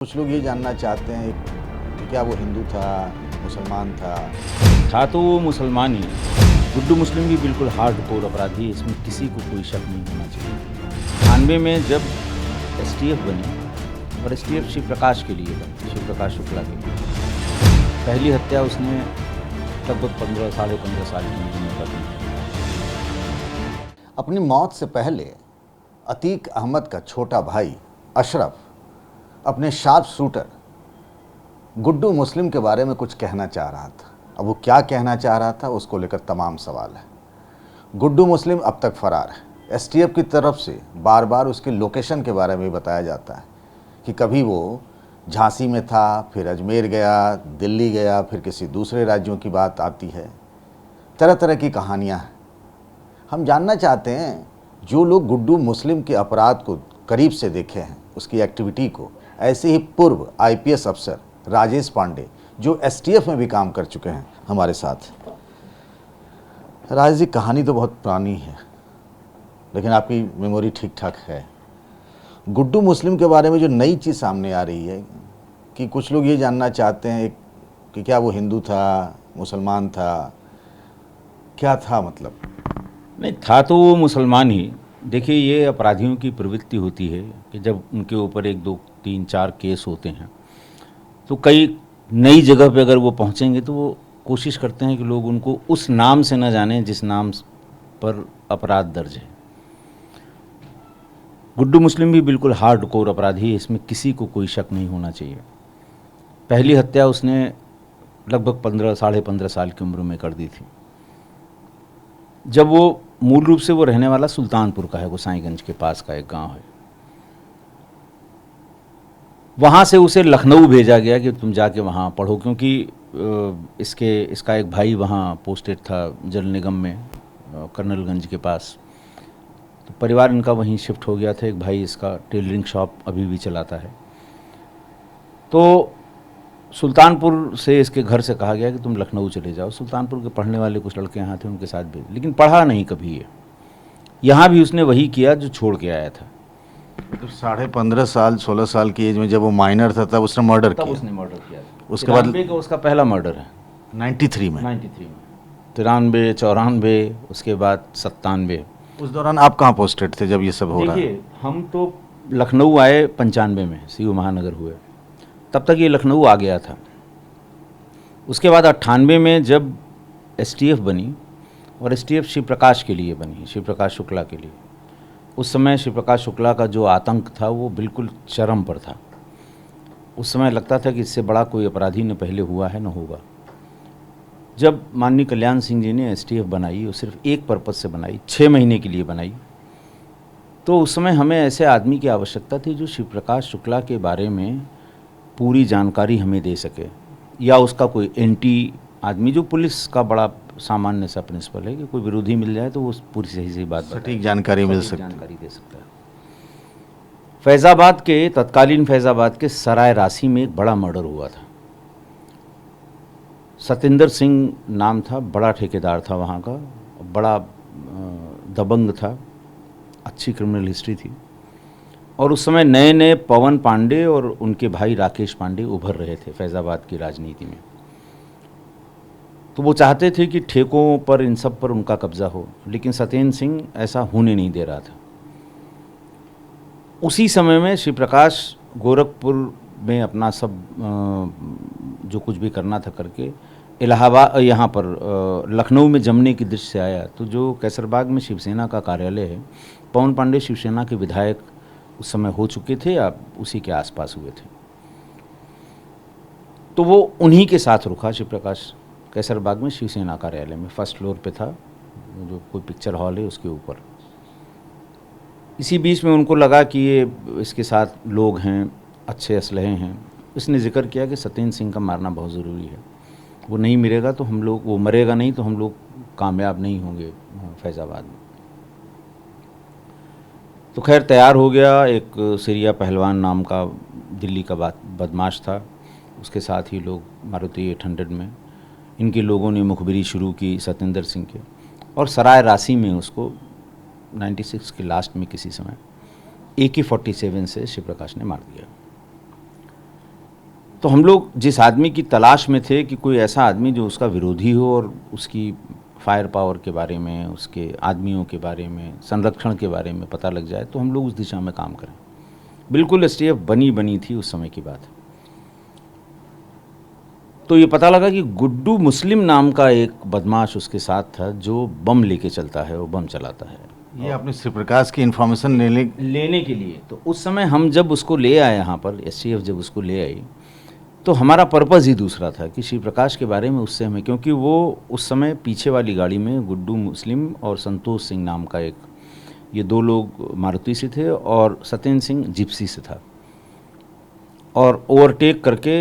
कुछ लोग ये जानना चाहते हैं कि क्या वो हिंदू था, मुसलमान था। तो वो मुसलमान ही है। गुड्डू मुस्लिम भी बिल्कुल हार्ड कोर अपराधी है, इसमें किसी को कोई शक नहीं होना चाहिए। 98 में जब एसटीएफ बनी और एसटीएफ शिव प्रकाश के लिए बनी, शिव प्रकाश शुक्ला के लिए, पहली हत्या उसने लगभग 15 साल की उम्र में कर दी। अपनी मौत से पहले अतीक अहमद का छोटा भाई अशरफ अपने शार्प शूटर गुड्डू मुस्लिम के बारे में कुछ कहना चाह रहा था। अब वो क्या कहना चाह रहा था उसको लेकर तमाम सवाल है। गुड्डू मुस्लिम अब तक फरार है। एसटीएफ की तरफ से बार बार उसकी लोकेशन के बारे में बताया जाता है कि कभी वो झांसी में था, फिर अजमेर गया, दिल्ली गया, फिर किसी दूसरे राज्यों की बात आती है। तरह तरह की कहानियाँ हैं। हम जानना चाहते हैं जो लोग गुड्डू मुस्लिम के अपराध को करीब से देखे हैं, उसकी एक्टिविटी को, ऐसे ही पूर्व आईपीएस अफसर राजेश पांडे जो एसटीएफ में भी काम कर चुके हैं हमारे साथ। राजेश जी, कहानी तो बहुत पुरानी है लेकिन आपकी मेमोरी ठीक ठाक है। गुड्डू मुस्लिम के बारे में जो नई चीज़ सामने आ रही है कि कुछ लोग ये जानना चाहते हैं कि क्या वो हिंदू था, मुसलमान था, क्या था मतलब? नहीं, था तो वो मुसलमान ही। देखिए, ये अपराधियों की प्रवृत्ति होती है कि जब उनके ऊपर 1, 2, 3, 4 केस होते हैं तो कई नई जगह पे अगर वो पहुंचेंगे तो वो कोशिश करते हैं कि लोग उनको उस नाम से न जानें जिस नाम पर अपराध दर्ज है। गुड्डू मुस्लिम भी बिल्कुल हार्ड कोर अपराधी है, इसमें किसी को कोई शक नहीं होना चाहिए। पहली हत्या उसने लगभग 15 साल की उम्र में कर दी थी, जब वो मूल रूप से वो रहने वाला सुल्तानपुर का है, गोसाईगंज के पास का एक गांव है। वहाँ से उसे लखनऊ भेजा गया कि तुम जाके वहाँ पढ़ो, क्योंकि इसका एक भाई वहाँ पोस्टेड था जल निगम में, कर्नलगंज के पास। तो परिवार इनका वहीं शिफ्ट हो गया था। एक भाई इसका टेलरिंग शॉप अभी भी चलाता है। तो सुल्तानपुर से इसके घर से कहा गया कि तुम लखनऊ चले जाओ। सुल्तानपुर के पढ़ने वाले कुछ लड़के यहाँ थे, उनके साथ भेज, लेकिन पढ़ा नहीं कभी ये। यहाँ भी उसने वही किया जो छोड़ के आया था। तो 15.5 साल 16 साल की एज में जब वो माइनर था तब उसने मर्डर किया। उसने मर्डर किया था। उसके बाद 93 का उसका पहला मर्डर है। 93 में 93, 94, उसके बाद 97। उस दौरान आप कहाँ पोस्टेड थे जब ये सब हो रहा है? देखिए, हम तो लखनऊ आए 95 में, सीयू महानगर हुए, तब तक ये लखनऊ आ गया था। उसके बाद 98 में जब एसटीएफ बनी और एसटीएफ शिव प्रकाश के लिए बनी, शिव प्रकाश शुक्ला के लिए, उस समय शिव प्रकाश शुक्ला का जो आतंक था वो बिल्कुल चरम पर था। उस समय लगता था कि इससे बड़ा कोई अपराधी न पहले हुआ है न होगा। जब माननीय कल्याण सिंह जी ने एसटीएफ बनाई, वो सिर्फ एक पर्पज़ से बनाई, 6 महीने के लिए बनाई। तो उस समय हमें ऐसे आदमी की आवश्यकता थी जो शिव प्रकाश शुक्ला के बारे में पूरी जानकारी हमें दे सके, या उसका कोई एंटी आदमी जो पुलिस का बड़ा सामान्य सा प्रिंसिपल है कि कोई विरोधी मिल जाए तो वो पूरी सही बात सटीक जानकारी मिल सकती, जानकारी दे सकता है। फैज़ाबाद के, तत्कालीन फैज़ाबाद के सराय राशि में एक बड़ा मर्डर हुआ था। सतेंद्र सिंह नाम था, बड़ा ठेकेदार था वहाँ का, बड़ा दबंग था, अच्छी क्रिमिनल हिस्ट्री थी। और उस समय नए नए पवन पांडे और उनके भाई राकेश पांडे उभर रहे थे फैज़ाबाद की राजनीति में। तो वो चाहते थे कि ठेकों पर, इन सब पर उनका कब्जा हो, लेकिन सत्येंद्र सिंह ऐसा होने नहीं दे रहा था। उसी समय में शिव प्रकाश गोरखपुर में अपना सब जो कुछ भी करना था करके इलाहाबाद, यहाँ पर लखनऊ में जमने की दृष्टि से आया। तो जो कैसरबाग में शिवसेना का कार्यालय है, पवन पांडे शिवसेना के विधायक उस समय हो चुके थे या उसी के आसपास हुए थे। तो वो उन्हीं के साथ रुका शिव प्रकाश कैसरबाग में शिवसेना कार्यालय में, फर्स्ट फ्लोर पे था, जो कोई पिक्चर हॉल है उसके ऊपर। इसी बीच में उनको लगा कि ये इसके साथ लोग हैं, अच्छे असलहे हैं। इसने जिक्र किया कि सत्येंद्र सिंह का मारना बहुत ज़रूरी है, वो नहीं मरेगा तो हम लोग, वो मरेगा नहीं तो हम लोग कामयाब नहीं होंगे फैज़ाबाद में। तो खैर तैयार हो गया। एक सिरिया पहलवान नाम का दिल्ली का बदमाश था, उसके साथ ही लोग मारुति 800 में, इनके लोगों ने मुखबिरी शुरू की सत्येंद्र सिंह के, और सराय राशि में उसको 96 के लास्ट में किसी समय AK-47 से शिव प्रकाश ने मार दिया। तो हम लोग जिस आदमी की तलाश में थे कि कोई ऐसा आदमी जो उसका विरोधी हो और उसकी फायर पावर के बारे में, उसके आदमियों के बारे में, संरक्षण के बारे में पता लग जाए, तो हम लोग उस दिशा में काम करें। बिल्कुल एसटीएफ बनी थी उस समय की बात है। तो ये पता लगा कि गुड्डू मुस्लिम नाम का एक बदमाश उसके साथ था जो बम लेके चलता है, वो बम चलाता है। ये आपने श्री प्रकाश की इन्फॉर्मेशन लेने के लिए, तो उस समय हम जब उसको ले आए यहाँ पर, एसटीएफ जब उसको ले आई, तो हमारा पर्पज़ ही दूसरा था कि श्री प्रकाश के बारे में उससे हमें, क्योंकि वो उस समय पीछे वाली गाड़ी में गुड्डू मुस्लिम और संतोष सिंह नाम का एक, ये दो लोग मारुति से थे और सत्येंद्र सिंह जिप्सी से था, और ओवरटेक करके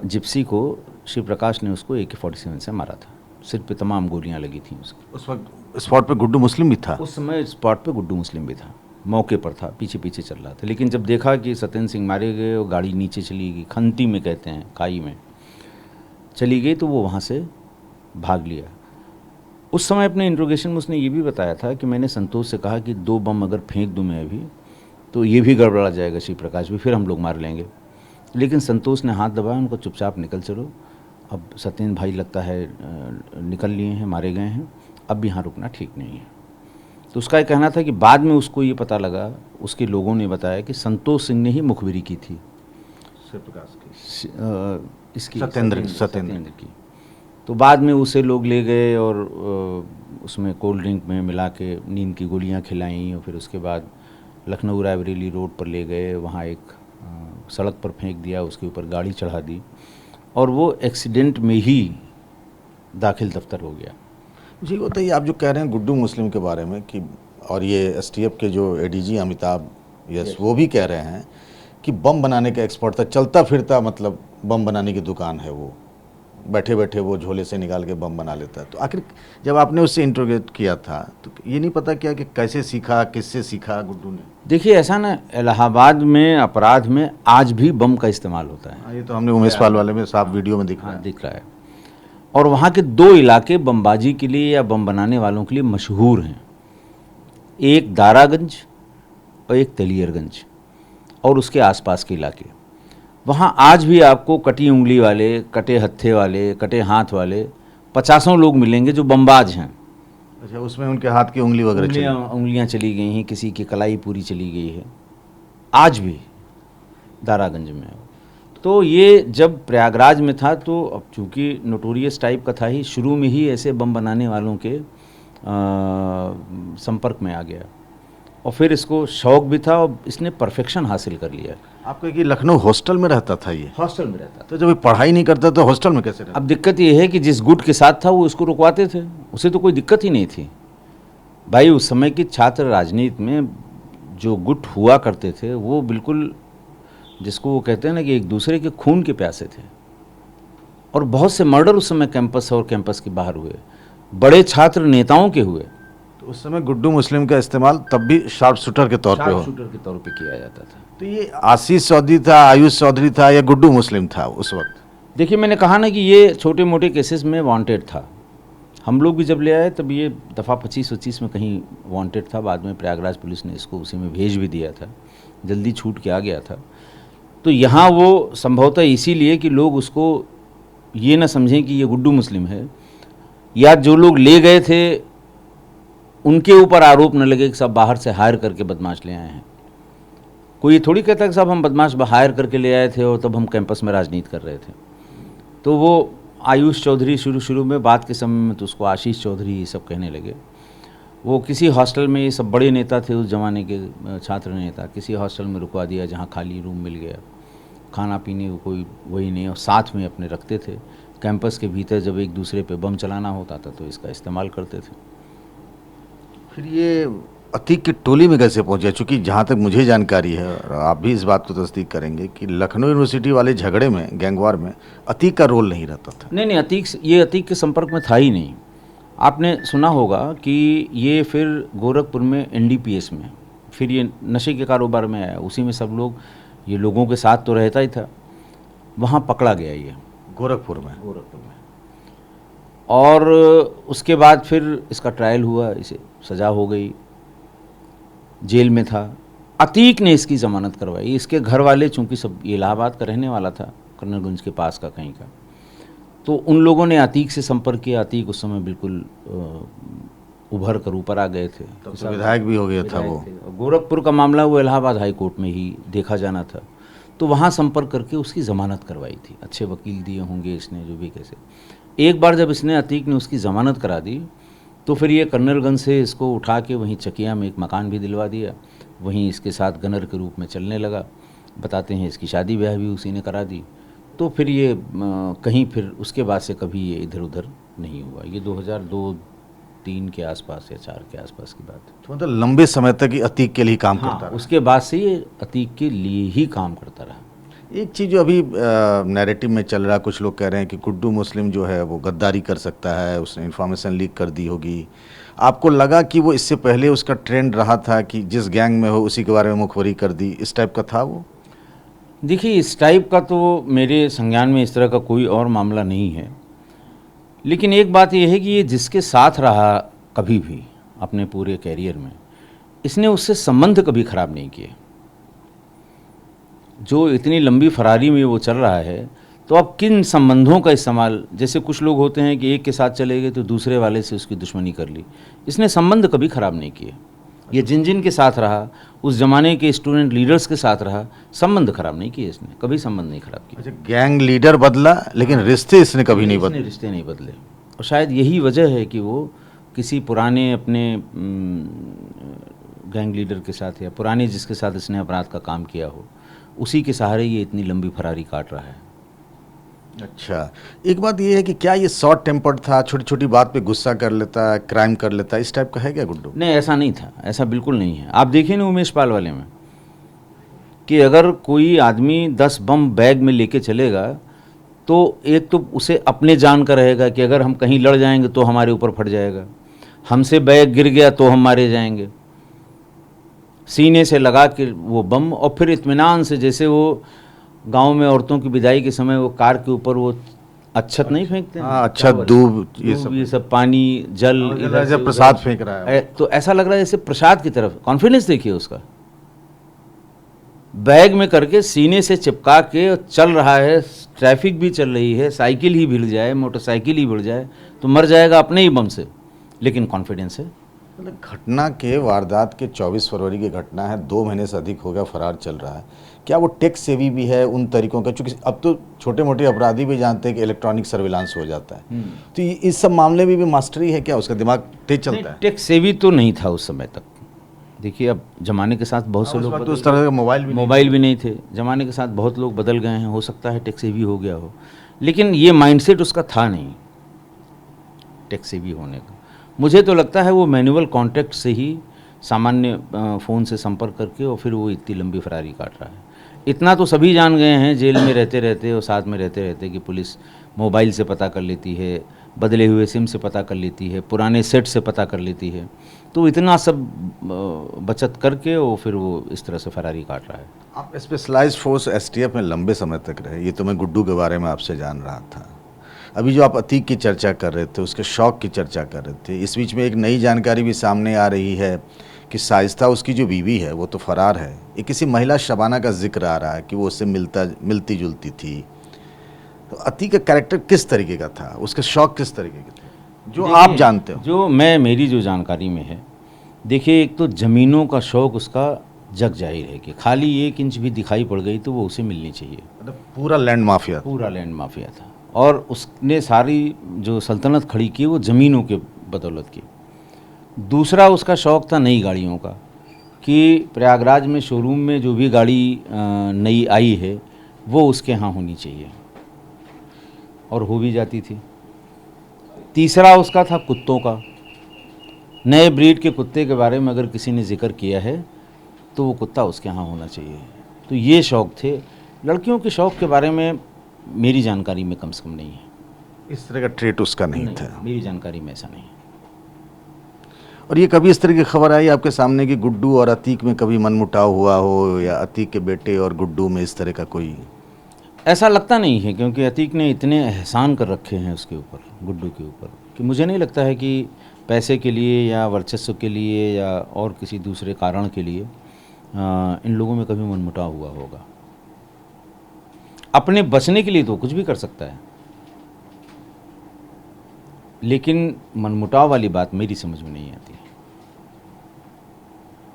जिप्सी को श्री प्रकाश ने उसको AK-47 से मारा था। सिर पे तमाम गोलियां लगी थी उसकी। उस वक्त स्पॉट पे गुड्डू मुस्लिम भी था? उस समय स्पॉट पे गुड्डू मुस्लिम भी था, मौके पर था, पीछे पीछे चल रहा था। लेकिन जब देखा कि सत्येंद्र सिंह मारे गए और गाड़ी नीचे चली गई, खंती में कहते हैं, खाई में चली गई, तो वो वहाँ से भाग लिया। उस समय अपने इंट्रोगेशन में उसने ये भी बताया था कि मैंने संतोष से कहा कि 2 बम अगर फेंक दूँ मैं अभी, तो ये भी गड़बड़ा जाएगा, श्री प्रकाश भी, फिर हम लोग मार लेंगे। लेकिन संतोष ने हाथ दबाया, उनको चुपचाप निकल चलो, अब सत्येंद्र भाई लगता है निकल लिए हैं, मारे गए हैं, अब यहाँ रुकना ठीक नहीं है। तो उसका ये कहना था कि बाद में उसको ये पता लगा, उसके लोगों ने बताया कि संतोष सिंह ने ही मुखबिरी की थी श्री प्रकाश की, इसकी, सत्येंद्र की। तो बाद में उसे लोग ले गए और उसमें कोल्ड ड्रिंक में मिला के नींद की गोलियां खिलाईं, और फिर उसके बाद लखनऊ रायबरेली रोड पर ले गए, वहाँ एक सड़क पर फेंक दिया, उसके ऊपर गाड़ी चढ़ा दी, और वो एक्सीडेंट में ही दाखिल दफ्तर हो गया। जी बताइए, आप जो कह रहे हैं गुड्डू मुस्लिम के बारे में कि, और ये एसटीएफ के जो एडीजी अमिताभ यस वो भी कह रहे हैं कि बम बनाने का एक्सपर्ट था, चलता फिरता मतलब बम बनाने की दुकान है, वो बैठे बैठे वो झोले से निकाल के बम बना लेता है। तो आखिर जब आपने उससे इंट्रोगेट किया था तो ये नहीं पता क्या कि कैसे सीखा, किससे सीखा गुड्डू ने? देखिए ऐसा ना, इलाहाबाद में अपराध में आज भी बम का इस्तेमाल होता है। ये तो हमने उमेश पाल वाले में साफ वीडियो में दिख रहा है। और वहाँ के 2 इलाके बमबाजी के लिए या बम बनाने वालों के लिए मशहूर हैं, एक दारागंज और एक तेलियरगंज और उसके आसपास के इलाके। वहाँ आज भी आपको कटी उंगली वाले, कटे हत्थे वाले, कटे हाथ वाले 50 लोग मिलेंगे जो बमबाज हैं। अच्छा, उसमें उनके हाथ की उंगली वगैरह उंगलियाँ चली गई हैं, किसी की कलाई पूरी चली गई है, आज भी दारागंज में। तो ये जब प्रयागराज में था, तो अब चूँकि नोटोरियस टाइप का था ही, शुरू में ही ऐसे बम बनाने वालों के संपर्क में आ गया, और फिर इसको शौक भी था और इसने परफेक्शन हासिल कर लिया। आपको कि लखनऊ हॉस्टल में रहता था? ये हॉस्टल में रहता था। तो जब ये पढ़ाई नहीं करता तो हॉस्टल में कैसे रहता? अब दिक्कत ये है कि जिस गुट के साथ था वो उसको रुकवाते थे, उसे तो कोई दिक्कत ही नहीं थी भाई। उस समय की छात्र राजनीति में जो गुट हुआ करते थे वो बिल्कुल, जिसको वो कहते हैं ना कि एक दूसरे के खून के प्यासे थे, और बहुत से मर्डर उस समय कैंपस और कैंपस के बाहर हुए, बड़े छात्र नेताओं के हुए। तो उस समय गुड्डू मुस्लिम का इस्तेमाल तब भी शार्प शूटर के तौर पे किया जाता था। तो ये आशीष चौधरी था, आयुष चौधरी था, या गुड्डू मुस्लिम था उस वक्त? देखिए मैंने कहा ना कि ये छोटे मोटे केसेस में वांटेड था। हम लोग भी जब ले आए तब ये दफ़ा 25-25 में कहीं वांटेड था। बाद में प्रयागराज पुलिस ने इसको उसी में भेज भी दिया था, जल्दी छूट के आ गया था। तो यहाँ वो संभवतः इसीलिए कि लोग उसको ये ना समझें कि ये गुड्डू मुस्लिम है, या जो लोग ले गए थे उनके ऊपर आरोप न लगे कि सब बाहर से हायर करके बदमाश ले आए हैं। कोई ये थोड़ी कहता कि साहब हम बदमाश हायर करके ले आए थे और तब हम कैंपस में राजनीति कर रहे थे। तो वो आयुष चौधरी शुरू में, बात के समय में तो उसको आशीष चौधरी ये सब कहने लगे। वो किसी हॉस्टल में, ये सब बड़े नेता थे उस ज़माने के छात्र नेता, किसी हॉस्टल में रुकवा दिया जहाँ खाली रूम मिल गया, खाना पीने को कोई वही नहीं, और साथ में अपने रखते थे। कैंपस के भीतर जब एक दूसरे पे बम चलाना होता था तो इसका इस्तेमाल करते थे। फिर ये अतीक की टोली में कैसे पहुंचा? चूँकि जहाँ तक मुझे जानकारी है, और आप भी इस बात को तस्दीक करेंगे, कि लखनऊ यूनिवर्सिटी वाले झगड़े में, गैंगवार में अतीक का रोल नहीं रहता था। नहीं, अतीक के संपर्क में था ही नहीं। आपने सुना होगा कि ये फिर गोरखपुर में NDPS में, फिर ये नशे के कारोबार में आया, उसी में सब लोग, ये लोगों के साथ तो रहता ही था, वहाँ पकड़ा गया ये गोरखपुर में। और उसके बाद फिर इसका ट्रायल हुआ, इसे सज़ा हो गई, जेल में था। अतीक ने इसकी ज़मानत करवाई। इसके घर वाले, चूँकि सब इलाहाबाद का रहने वाला था, कर्नलगंज के पास का कहीं का। तो उन लोगों ने अतीक से संपर्क किया। अतीक उस समय बिल्कुल उभर कर ऊपर आ गए थे, तब तो विधायक भी हो गया था वो। गोरखपुर का मामला वो इलाहाबाद हाई कोर्ट में ही देखा जाना था, तो वहाँ संपर्क करके उसकी ज़मानत करवाई थी। अच्छे वकील दिए होंगे इसने, जो भी कैसे। एक बार जब इसने अतीक ने उसकी ज़मानत करा दी, तो फिर ये कर्नलगंज से इसको उठा के वहीं चकिया में एक मकान भी दिलवा दिया, वहीं इसके साथ गनर के रूप में चलने लगा। बताते हैं इसकी शादी ब्याह भी उसी ने करा दी। तो फिर ये कहीं फिर उसके बाद से कभी ये इधर उधर नहीं हुआ। ये 2002-3 के आसपास या 4 के आसपास की बात है। तो मतलब लंबे समय तक ये अतीक के लिए काम हाँ, करता रहा। उसके बाद से ये अतीक के लिए ही काम करता रहा। एक चीज़ जो अभी नैरेटिव में चल रहा है, कुछ लोग कह रहे हैं कि गुड्डू मुस्लिम जो है वो गद्दारी कर सकता है, उसने इन्फॉर्मेशन लीक कर दी होगी। आपको लगा कि वो इससे पहले उसका ट्रेंड रहा था कि जिस गैंग में हो उसी के बारे में मुखबरी कर दी, इस टाइप का था वो? देखिए, इस टाइप का तो मेरे संज्ञान में इस तरह का कोई और मामला नहीं है। लेकिन एक बात यह है कि ये जिसके साथ रहा कभी भी अपने पूरे कैरियर में, इसने उससे संबंध कभी ख़राब नहीं किए। जो इतनी लंबी फरारी में वो चल रहा है, तो अब किन संबंधों का इस्तेमाल, जैसे कुछ लोग होते हैं कि एक के साथ चले गए तो दूसरे वाले से उसकी दुश्मनी कर ली। इसने संबंध कभी ख़राब नहीं किए। ये जिन जिन के साथ रहा, उस ज़माने के स्टूडेंट लीडर्स के साथ रहा, संबंध ख़राब नहीं किए इसने, कभी संबंध नहीं ख़राब किए। अच्छा, गैंग लीडर बदला लेकिन रिश्ते इसने कभी नहीं बदले। रिश्ते नहीं बदले, और शायद यही वजह है कि वो किसी पुराने अपने गैंग लीडर के साथ या पुराने जिसके साथ इसने अपराध का काम किया हो, उसी के सहारे ये इतनी लंबी फरारी काट रहा है। अच्छा, एक बात ये है कि क्या ये शॉर्ट टेम्पर्ड था, छोटी छोटी बात पे गुस्सा कर लेता है, क्राइम कर लेता है, इस टाइप का है क्या गुड्डू? नहीं, ऐसा नहीं था, ऐसा बिल्कुल नहीं है। आप देखिए ना उमेश पाल वाले में, कि अगर कोई आदमी 10 बम बैग में लेके चलेगा, तो एक तो उसे अपने जान का रहेगा कि अगर हम कहीं लड़ जाएंगे तो हमारे ऊपर फट जाएगा, हमसे बैग गिर गया तो हम मारे जाएंगे, सीने से लगा के वो बम। और फिर इत्मीनान से, जैसे वो गांव में औरतों की विदाई के समय वो कार के ऊपर वो अच्छत नहीं फेंकते हैं, हाँ, अच्छा, दूब, ये सब पानी जल, इधर से जब प्रसाद फेंक रहा है। तो ऐसा लग रहा है जैसे प्रसाद की तरफ। कॉन्फिडेंस देखिए उसका, बैग में करके सीने से चिपका के चल रहा है, ट्रैफिक भी चल रही है, साइकिल ही भिड़ जाए, मोटरसाइकिल ही भिड़ जाए तो मर जाएगा अपने ही बम से, लेकिन कॉन्फिडेंस है। मतलब घटना के वारदात के 24 फरवरी की घटना है, 2 महीने से अधिक हो गया फरार चल रहा है। क्या वो टेक सेवी भी है उन तरीकों का? क्योंकि अब तो छोटे मोटे अपराधी भी जानते हैं कि इलेक्ट्रॉनिक सर्विलांस हो जाता है, तो इस सब मामले में भी मास्टरी है क्या? उसका दिमाग तेज चलता है? टेक सेवी तो नहीं था उस समय तक। देखिए, अब जमाने के साथ बहुत से लोग, उस तरह का मोबाइल भी नहीं थे, जमाने के साथ बहुत लोग बदल गए हैं, हो सकता है टेक सेवी हो गया हो, लेकिन ये माइंडसेट उसका था नहीं टेक सेवी होने का। मुझे तो लगता है वो मैनुअल कॉन्टैक्ट से ही सामान्य फ़ोन से संपर्क करके और फिर वो इतनी लंबी फरारी काट रहा है। इतना तो सभी जान गए हैं जेल में रहते रहते और साथ में रहते रहते कि पुलिस मोबाइल से पता कर लेती है, बदले हुए सिम से पता कर लेती है, पुराने सेट से पता कर लेती है। तो इतना सब बचत करके और फिर वो इस तरह से फरारी काट रहा है। आप स्पेशलाइज्ड फोर्स एसटीएफ में लंबे समय तक रहे, ये तो मैं गुड्डू के बारे में आपसे जान रहा था। अभी जो आप अतीक की चर्चा कर रहे थे, उसके शौक की चर्चा कर रहे थे, इस बीच में एक नई जानकारी भी सामने आ रही है कि शाइस्ता, उसकी जो बीवी है, वो तो फरार है। ये किसी महिला शबाना का जिक्र आ रहा है कि वो उससे मिलती जुलती थी। तो अतीक का कैरेक्टर किस तरीके का था, उसके शौक किस तरीके के थे, जो आप जानते हो? जो मेरी जो जानकारी में है, देखिए, एक तो ज़मीनों का शौक उसका जग जाहिर है कि खाली 1 इंच भी दिखाई पड़ गई तो वो उसे मिलनी चाहिए। मतलब पूरा लैंड माफिया, पूरा लैंड माफिया था, और उसने सारी जो सल्तनत खड़ी की वो ज़मीनों के बदौलत की। दूसरा उसका शौक़ था नई गाड़ियों का, कि प्रयागराज में शोरूम में जो भी गाड़ी नई आई है वो उसके यहाँ होनी चाहिए, और हो भी जाती थी। तीसरा उसका था कुत्तों का, नए ब्रीड के कुत्ते के बारे में अगर किसी ने जिक्र किया है तो वो कुत्ता उसके यहाँ होना चाहिए। तो ये शौक़ थे। लड़कियों के शौक़ के बारे में मेरी जानकारी में कम से कम नहीं है, इस तरह का ट्रेट उसका नहीं था। मेरी जानकारी में ऐसा नहीं है। और ये कभी इस तरह की खबर आई आपके सामने कि गुड्डू और अतीक में कभी मनमुटाव हुआ हो, या अतीक के बेटे और गुड्डू में इस तरह का कोई? ऐसा लगता नहीं है, क्योंकि अतीक ने इतने एहसान कर रखे हैं उसके ऊपर, गुड्डू के ऊपर, कि मुझे नहीं लगता है कि पैसे के लिए या वर्चस्व के लिए या और किसी दूसरे कारण के लिए इन लोगों में कभी मनमुटाव हुआ होगा। अपने बचने के लिए तो कुछ भी कर सकता है, लेकिन मनमुटाव वाली बात मेरी समझ में नहीं आती।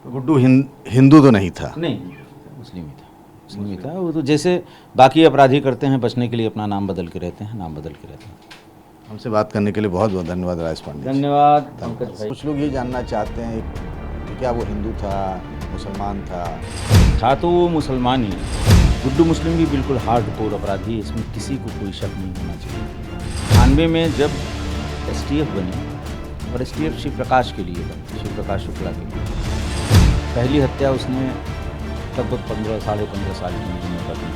तो गुड्डू हिंदू तो नहीं था? नहीं, मुस्लिम ही था, मुस्लिम ही था। वो तो जैसे बाकी अपराधी करते हैं, बचने के लिए अपना नाम बदल के रहते हैं, नाम बदल के रहते हैं। हमसे बात करने के लिए बहुत बहुत धन्यवाद राजेश पांडे जी। धन्यवाद पंकज भाई। कुछ लोग ये जानना चाहते हैं कि क्या वो हिंदू था, मुसलमान था तो वो मुसलमान ही है। गुड्डू मुस्लिम भी बिल्कुल हार्डकोर अपराधी है, इसमें किसी को कोई शक नहीं होना चाहिए। 98 में जब एसटीएफ बनी, और एसटीएफ शिव प्रकाश के लिए बनी, शिव प्रकाश शुक्ला के लिए, पहली हत्या उसने लगभग 15 साढ़े 15 साल की उम्र में कर दी।